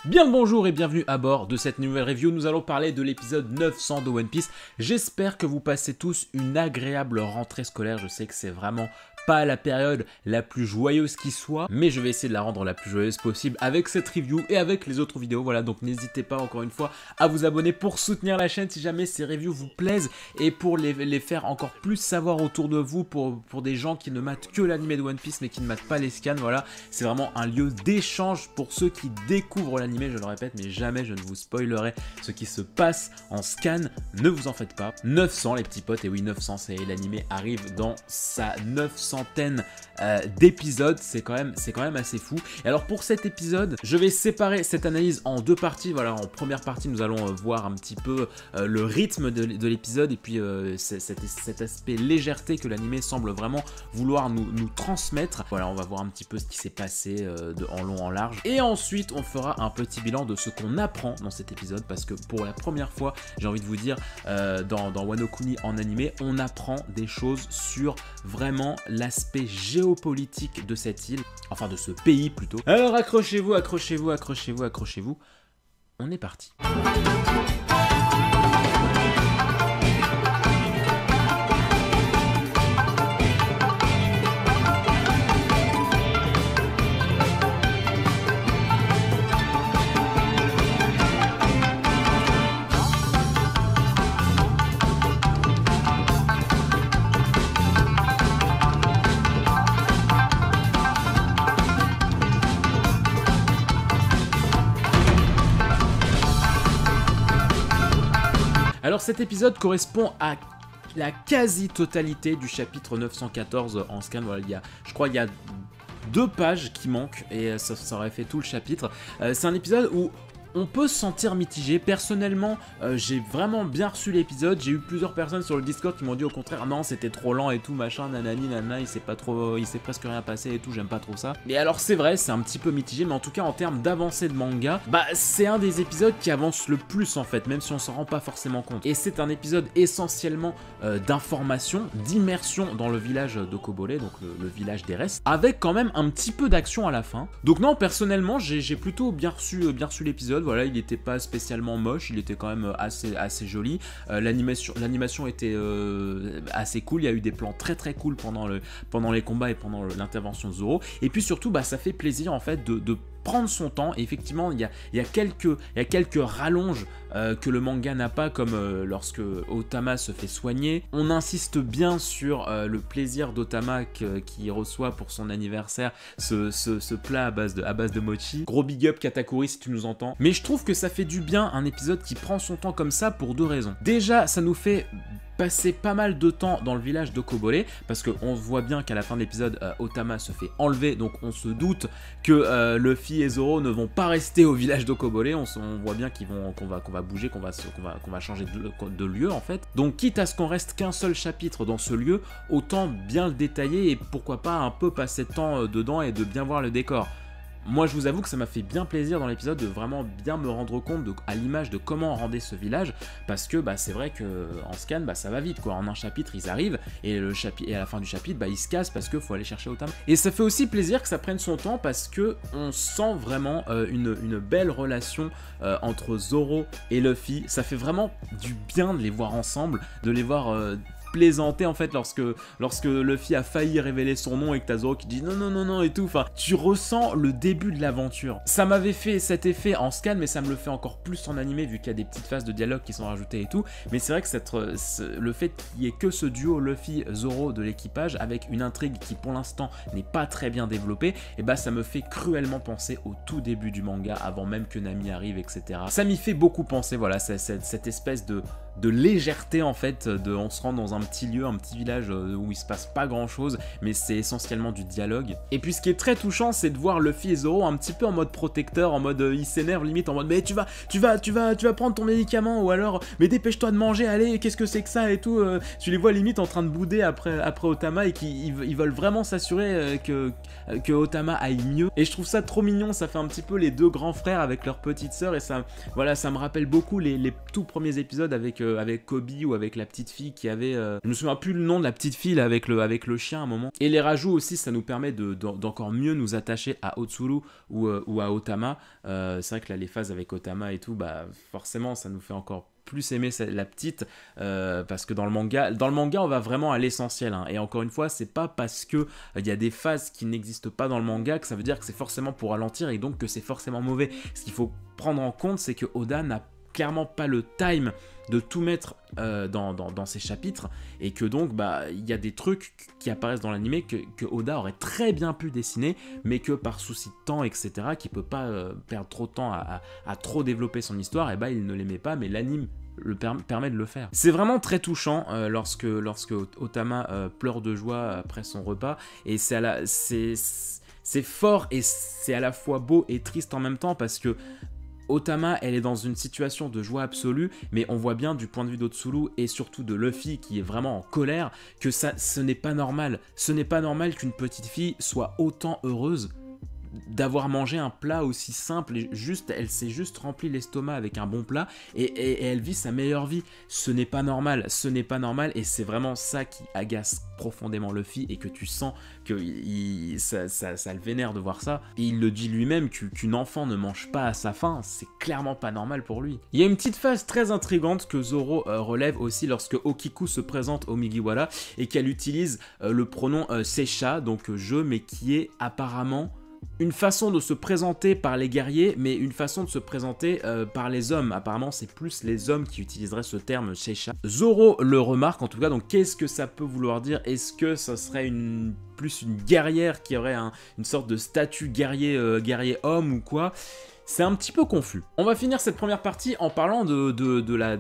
Bien le bonjour et bienvenue à bord de cette nouvelle review. Nous allons parler de l'épisode 900 de One Piece. J'espère que vous passez tous une agréable rentrée scolaire. Je sais que c'est vraiment pas la période la plus joyeuse qui soit, mais je vais essayer de la rendre la plus joyeuse possible avec cette review et avec les autres vidéos. Voilà, donc n'hésitez pas encore une fois à vous abonner pour soutenir la chaîne si jamais ces reviews vous plaisent et pour les faire encore plus savoir autour de vous pour des gens qui ne matent que l'anime de One Piece mais qui ne matent pas les scans. Voilà, c'est vraiment un lieu d'échange pour ceux qui découvrent l'anime, je le répète, mais jamais je ne vous spoilerai ce qui se passe en scan, ne vous en faites pas. 900 les petits potes, et oui 900, c'est l'anime arrive dans sa 900e d'épisodes, c'est quand même assez fou. Et alors pour cet épisode, je vais séparer cette analyse en deux parties. Voilà, en première partie, nous allons voir un petit peu le rythme de l'épisode et puis cet aspect légèreté que l'anime semble vraiment vouloir nous transmettre. Voilà, on va voir un petit peu ce qui s'est passé en long en large. Et ensuite, on fera un petit bilan de ce qu'on apprend dans cet épisode parce que pour la première fois, j'ai envie de vous dire, dans Wano Kuni en animé, on apprend des choses sur vraiment l'aspect géopolitique de cette île, enfin de ce pays plutôt. Alors accrochez-vous, accrochez-vous, accrochez-vous, accrochez-vous. On est parti. Alors cet épisode correspond à la quasi-totalité du chapitre 914 en scan. Voilà, je crois qu'il y a 2 pages qui manquent et ça aurait fait tout le chapitre. C'est un épisode où on peut se sentir mitigé. Personnellement, j'ai vraiment bien reçu l'épisode. J'ai eu plusieurs personnes sur le Discord qui m'ont dit au contraire, non, c'était trop lent et tout, machin, nanani, nanana, il s'est presque rien passé et tout, j'aime pas trop ça. Et alors, c'est vrai, c'est un petit peu mitigé, mais en tout cas, en termes d'avancée de manga, bah, c'est un des épisodes qui avance le plus en fait, même si on s'en rend pas forcément compte. Et c'est un épisode essentiellement d'information, d'immersion dans le village d'Okobole, donc le village des restes, avec quand même un petit peu d'action à la fin. Donc non, personnellement, j'ai plutôt bien reçu l'épisode. Voilà, il n'était pas spécialement moche, il était quand même assez joli. L'animation était assez cool, il y a eu des plans très cool pendant les combats et pendant l'intervention de Zoro. Et puis surtout, bah, ça fait plaisir en fait de prendre son temps. Et effectivement, il y a quelques rallonges que le manga n'a pas, comme lorsque Otama se fait soigner. On insiste bien sur le plaisir d'Otama qui reçoit pour son anniversaire ce plat à base de mochi. Gros big up Katakuri si tu nous entends. Mais je trouve que ça fait du bien un épisode qui prend son temps comme ça pour 2 raisons. Déjà, ça nous fait passer pas mal de temps dans le village d'Okobole parce qu'on voit bien qu'à la fin de l'épisode, Otama se fait enlever, donc on se doute que Luffy et Zoro ne vont pas rester au village d'Okobole. On voit bien qu'on va bouger, qu'on va changer de lieu en fait. Donc quitte à ce qu'on reste qu'un seul chapitre dans ce lieu, autant bien le détailler et pourquoi pas un peu passer de temps dedans et de bien voir le décor. Moi je vous avoue que ça m'a fait bien plaisir dans l'épisode de vraiment bien me rendre compte à l'image de comment on rendait ce village, parce que bah, c'est vrai qu'en scan bah, ça va vite quoi, en un chapitre ils arrivent et à la fin du chapitre bah, ils se cassent parce qu'il faut aller chercher Otama. Et ça fait aussi plaisir que ça prenne son temps parce que on sent vraiment une belle relation entre Zoro et Luffy. Ça fait vraiment du bien de les voir ensemble, de les voir plaisanter en fait lorsque Luffy a failli révéler son nom et que t'as Zoro qui dit non et tout. Enfin, tu ressens le début de l'aventure. Ça m'avait fait cet effet en scan, mais ça me le fait encore plus en animé vu qu'il y a des petites phases de dialogue qui sont rajoutées et tout. Mais c'est vrai que le fait qu'il y ait que ce duo Luffy-Zoro de l'équipage avec une intrigue qui pour l'instant n'est pas très bien développée, et bah ça me fait cruellement penser au tout début du manga avant même que Nami arrive, etc. Ça m'y fait beaucoup penser, voilà, cette espèce de légèreté en fait, on se rend dans un petit lieu, un petit village où il se passe pas grand chose, mais c'est essentiellement du dialogue. Et puis ce qui est très touchant, c'est de voir Luffy et Zoro un petit peu en mode protecteur, en mode il s'énerve limite en mode mais tu vas prendre ton médicament, ou alors mais dépêche-toi de manger, allez, qu'est-ce que c'est que ça et tout. Tu les vois limite en train de bouder après Otama et ils veulent vraiment s'assurer que Otama aille mieux. Et je trouve ça trop mignon, ça fait un petit peu les 2 grands frères avec leur petite sœur, et ça, voilà, ça me rappelle beaucoup les tout premiers épisodes avec avec Kobe ou avec la petite fille qui avait... je me souviens plus le nom de la petite fille là, avec le chien à un moment. Et les rajouts aussi, ça nous permet d'encore mieux nous attacher à Otsuru ou à Otama. C'est vrai que là, les phases avec Otama et tout, bah forcément, ça nous fait encore plus aimer la petite, parce que dans le manga on va vraiment à l'essentiel, hein. Et encore une fois, c'est pas parce que il y a des phases qui n'existent pas dans le manga que ça veut dire que c'est forcément pour ralentir et donc que c'est forcément mauvais. Ce qu'il faut prendre en compte, c'est que Oda n'a clairement pas le time de tout mettre dans ses chapitres, et que donc bah il y a des trucs qui apparaissent dans l'animé que Oda aurait très bien pu dessiner, mais que par souci de temps, etc., qui peut pas perdre trop de temps à trop développer son histoire, et bah il ne les met pas, mais l'anime le permet de le faire. C'est vraiment très touchant lorsque Otama pleure de joie après son repas, et c'est fort et c'est à la fois beau et triste en même temps, parce que Otama, elle est dans une situation de joie absolue, mais on voit bien du point de vue d'Otsuru et surtout de Luffy qui est vraiment en colère que ce n'est pas normal. Ce n'est pas normal qu'une petite fille soit autant heureuse d'avoir mangé un plat aussi simple, et elle s'est juste rempli l'estomac avec un bon plat et elle vit sa meilleure vie. Ce n'est pas normal, et c'est vraiment ça qui agace profondément Luffy, et que tu sens que ça le vénère de voir ça, et il le dit lui-même qu'une enfant ne mange pas à sa faim, c'est clairement pas normal pour lui. Il y a une petite phase très intrigante que Zoro relève aussi lorsque Okiku se présente au Mugiwara et qu'elle utilise le pronom Seisha, donc je, mais qui est apparemment une façon de se présenter par les guerriers, mais une façon de se présenter par les hommes. Apparemment, c'est plus les hommes qui utiliseraient ce terme Seisha. Zoro le remarque en tout cas, donc qu'est-ce que ça peut vouloir dire? Est-ce que ça serait plus une guerrière qui aurait une sorte de statut guerrier homme ou quoi? C'est un petit peu confus. On va finir cette première partie en parlant de la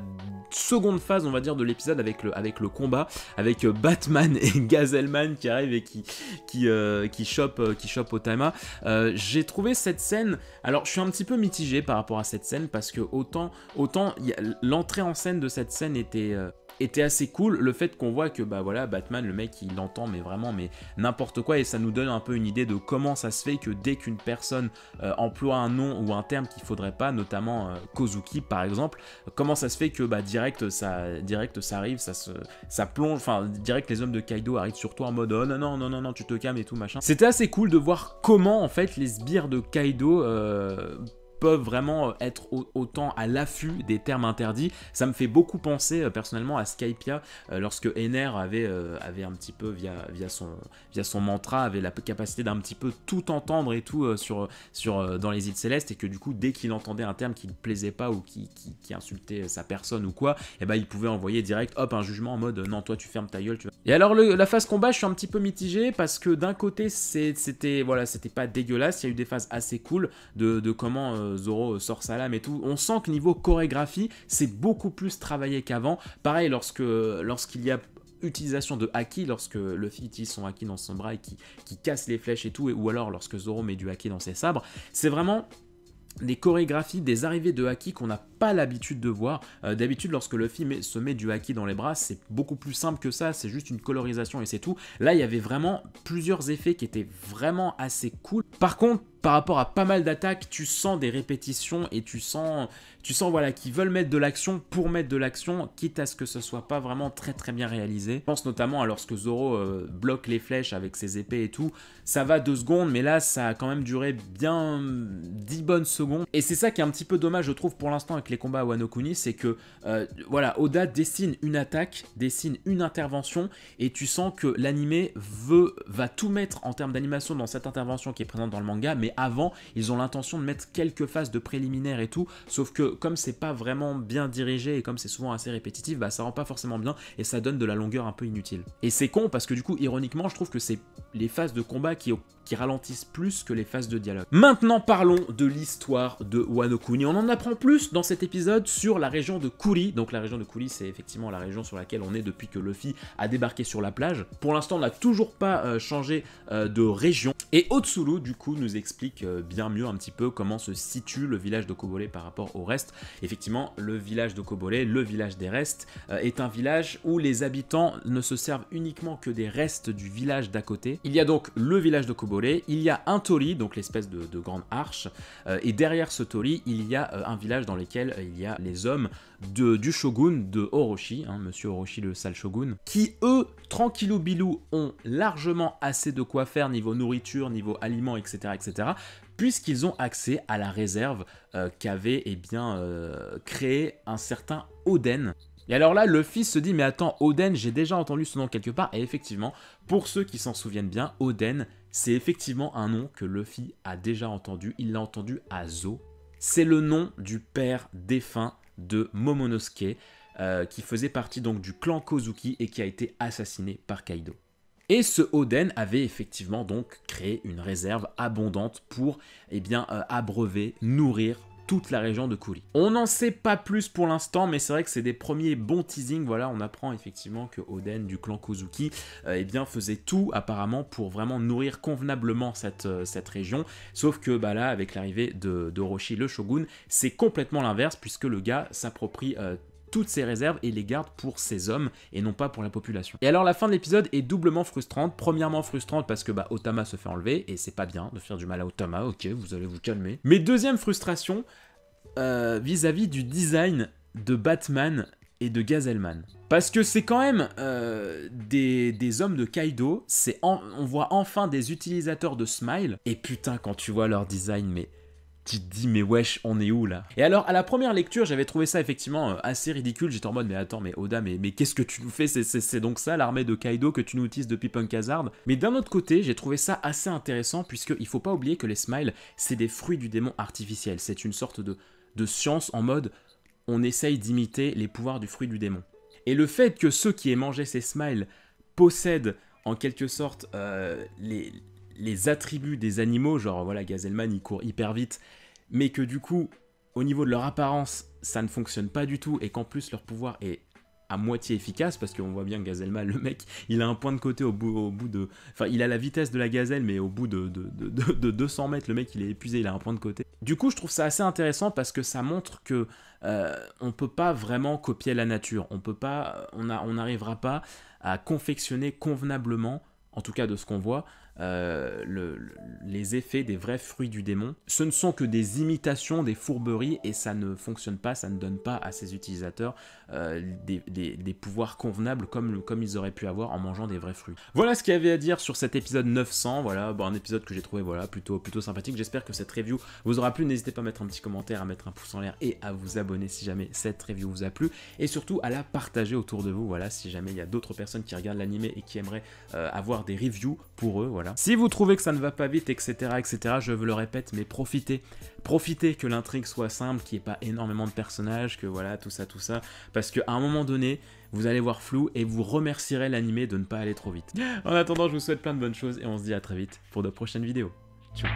seconde phase, on va dire, de l'épisode avec le combat, avec Batman et Gazelman qui arrivent et qui chope Otama. J'ai trouvé cette scène... Alors, je suis un petit peu mitigé par rapport à cette scène, parce que autant l'entrée en scène de cette scène était assez cool, le fait qu'on voit que bah voilà, Batman, le mec, il entend mais n'importe quoi, et ça nous donne un peu une idée de comment ça se fait que dès qu'une personne emploie un nom ou un terme qu'il faudrait pas, notamment Kozuki par exemple, comment ça se fait que bah direct ça arrive, ça plonge, enfin direct les hommes de Kaido arrivent sur toi en mode oh non tu te calmes et tout machin. C'était assez cool de voir comment en fait les sbires de Kaido peuvent vraiment être autant à l'affût des termes interdits. Ça me fait beaucoup penser personnellement à Skypiea lorsque Ener avait un petit peu via son mantra, avait la capacité d'un petit peu tout entendre et tout dans les îles célestes, et que du coup dès qu'il entendait un terme qui ne plaisait pas ou qui insultait sa personne ou quoi, et ben il pouvait envoyer direct un jugement en mode non, toi tu fermes ta gueule, tu vois. Et alors la phase combat, je suis un petit peu mitigé, parce que d'un côté c'était pas dégueulasse, il y a eu des phases assez cool de comment Zoro sort sa lame et tout. On sent que niveau chorégraphie, c'est beaucoup plus travaillé qu'avant. Pareil, lorsqu'il y a utilisation de haki, lorsque Luffy utilise son haki dans son bras et qui casse les flèches et tout, ou alors lorsque Zoro met du haki dans ses sabres, c'est vraiment des chorégraphies, des arrivées de haki qu'on n'a pas l'habitude de voir. D'habitude, lorsque Luffy se met du haki dans les bras, c'est beaucoup plus simple que ça, c'est juste une colorisation et c'est tout. Là, il y avait vraiment plusieurs effets qui étaient vraiment assez cool. Par contre, par rapport à pas mal d'attaques, tu sens des répétitions et tu sens voilà, qu'ils veulent mettre de l'action pour mettre de l'action, quitte à ce que ce soit pas vraiment très très bien réalisé. Je pense notamment à lorsque Zoro bloque les flèches avec ses épées et tout, ça va 2 secondes, mais là ça a quand même duré bien 10 bonnes secondes. Et c'est ça qui est un petit peu dommage, je trouve, pour l'instant avec les combats à Wano Kuni, c'est que voilà, Oda dessine une attaque, dessine une intervention, et tu sens que l'animé va tout mettre en termes d'animation dans cette intervention qui est présente dans le manga, mais avant, ils ont l'intention de mettre quelques phases de préliminaires et tout, sauf que comme c'est pas vraiment bien dirigé et comme c'est souvent assez répétitif, bah ça rend pas forcément bien et ça donne de la longueur un peu inutile. Et c'est con parce que du coup, ironiquement, je trouve que c'est les phases de combat qui ralentissent plus que les phases de dialogue. Maintenant, parlons de l'histoire de Wano Kuni. On en apprend plus dans cet épisode sur la région de Kuri. Donc la région de Kuri, c'est effectivement la région sur laquelle on est depuis que Luffy a débarqué sur la plage. Pour l'instant, on n'a toujours pas changé de région. Et Otsuru, du coup, nous explique bien mieux un petit peu comment se situe le village de Kobole par rapport au reste. Effectivement, le village de Kobole, le village des restes, est un village où les habitants ne se servent uniquement que des restes du village d'à côté. Il y a donc le village de Kobole, il y a un torii, donc l'espèce de grande arche, et derrière ce torii, il y a un village dans lequel il y a les hommes du shogun de Orochi, hein, monsieur Orochi le sale shogun, qui eux, tranquillou bilou, ont largement assez de quoi faire niveau nourriture, niveau aliments, etc., etc., puisqu'ils ont accès à la réserve qu'avait créé un certain Oden. Et alors là, Luffy se dit, mais attends, Oden, j'ai déjà entendu ce nom quelque part, et effectivement, pour ceux qui s'en souviennent bien, Oden, c'est effectivement un nom que Luffy a déjà entendu, il l'a entendu à Zo. C'est le nom du père défunt de Momonosuke, qui faisait partie donc du clan Kozuki et qui a été assassiné par Kaido. Et ce Oden avait effectivement donc créé une réserve abondante pour abreuver, nourrir toute la région de Kuri. On n'en sait pas plus pour l'instant, mais c'est vrai que c'est des premiers bons teasings. Voilà, on apprend effectivement que Oden du clan Kozuki faisait tout apparemment pour vraiment nourrir convenablement cette région. Sauf que là, avec l'arrivée d'Orochi le shogun, c'est complètement l'inverse puisque le gars s'approprie toutes ses réserves et les garde pour ses hommes et non pas pour la population. Et alors la fin de l'épisode est doublement frustrante. Premièrement frustrante parce que Otama se fait enlever et c'est pas bien de faire du mal à Otama, ok, vous allez vous calmer. Mais deuxième frustration vis-à-vis du design de Batman et de Gazelman. Parce que c'est quand même des hommes de Kaido, on voit enfin des utilisateurs de Smile, et putain quand tu vois leur design, mais tu te dis mais wesh, on est où là? Et alors à la première lecture j'avais trouvé ça effectivement assez ridicule, j'étais en mode mais attends mais Oda mais qu'est-ce que tu nous fais, c'est donc ça l'armée de Kaido que tu nous utilises depuis Punk Hazard? Mais d'un autre côté j'ai trouvé ça assez intéressant puisqu'il faut pas oublier que les smiles c'est des fruits du démon artificiels, c'est une sorte de science en mode on essaye d'imiter les pouvoirs du fruit du démon. Et le fait que ceux qui aient mangé ces smiles possèdent en quelque sorte les attributs des animaux, genre voilà Gazelman il court hyper vite, mais que du coup au niveau de leur apparence ça ne fonctionne pas du tout et qu'en plus leur pouvoir est à moitié efficace parce qu'on voit bien que Gazelman, le mec, il a un point de côté au bout de... Enfin, il a la vitesse de la gazelle, mais au bout de 200 mètres, le mec, il est épuisé, il a un point de côté. Du coup, je trouve ça assez intéressant parce que ça montre que on peut pas vraiment copier la nature. On n'arrivera pas à confectionner convenablement, en tout cas de ce qu'on voit, les effets des vrais fruits du démon. Ce ne sont que des imitations, des fourberies, et ça ne fonctionne pas, ça ne donne pas à ses utilisateurs des pouvoirs convenables comme ils auraient pu avoir en mangeant des vrais fruits. Voilà ce qu'il y avait à dire sur cet épisode 900, voilà, un épisode que j'ai trouvé plutôt sympathique. J'espère que cette review vous aura plu, n'hésitez pas à mettre un petit commentaire, à mettre un pouce en l'air et à vous abonner si jamais cette review vous a plu, et surtout à la partager autour de vous, voilà, si jamais il y a d'autres personnes qui regardent l'anime et qui aimeraient avoir des reviews pour eux, voilà. Si vous trouvez que ça ne va pas vite, etc., je vous le répète, mais profitez que l'intrigue soit simple, qu'il n'y ait pas énormément de personnages, que voilà, tout ça, parce qu'à un moment donné, vous allez voir flou et vous remercierez l'anime de ne pas aller trop vite. En attendant, je vous souhaite plein de bonnes choses et on se dit à très vite pour de prochaines vidéos. Ciao.